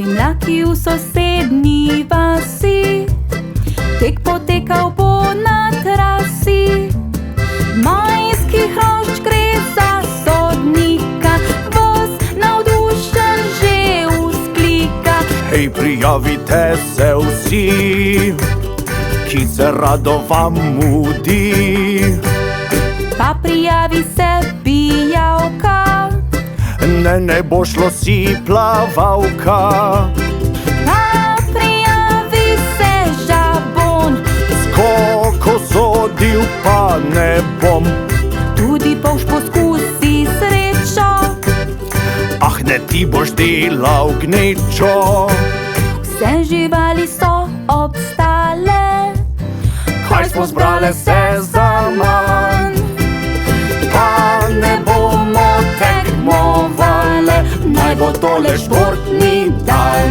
Mlaki v sosednji vasi, tek potekal bo na trasi. Majski hrošč gre za sodnika, ves navdušen že vzklika. Hej, prijavite se vsi, ki se rado vam mudi. Pa prijavi se pijavka, Ne bo šlo si plavalka. pa prijavi se žabon, Skoko sodil pa ne bom. tudi polž poskusi srečo. Ah, ne, ti boš delal gnečo. Vse živali so obstale, Kaj smo zbrale se za manj? Pa ne bomo tekmovale, naj bo tole športni dan.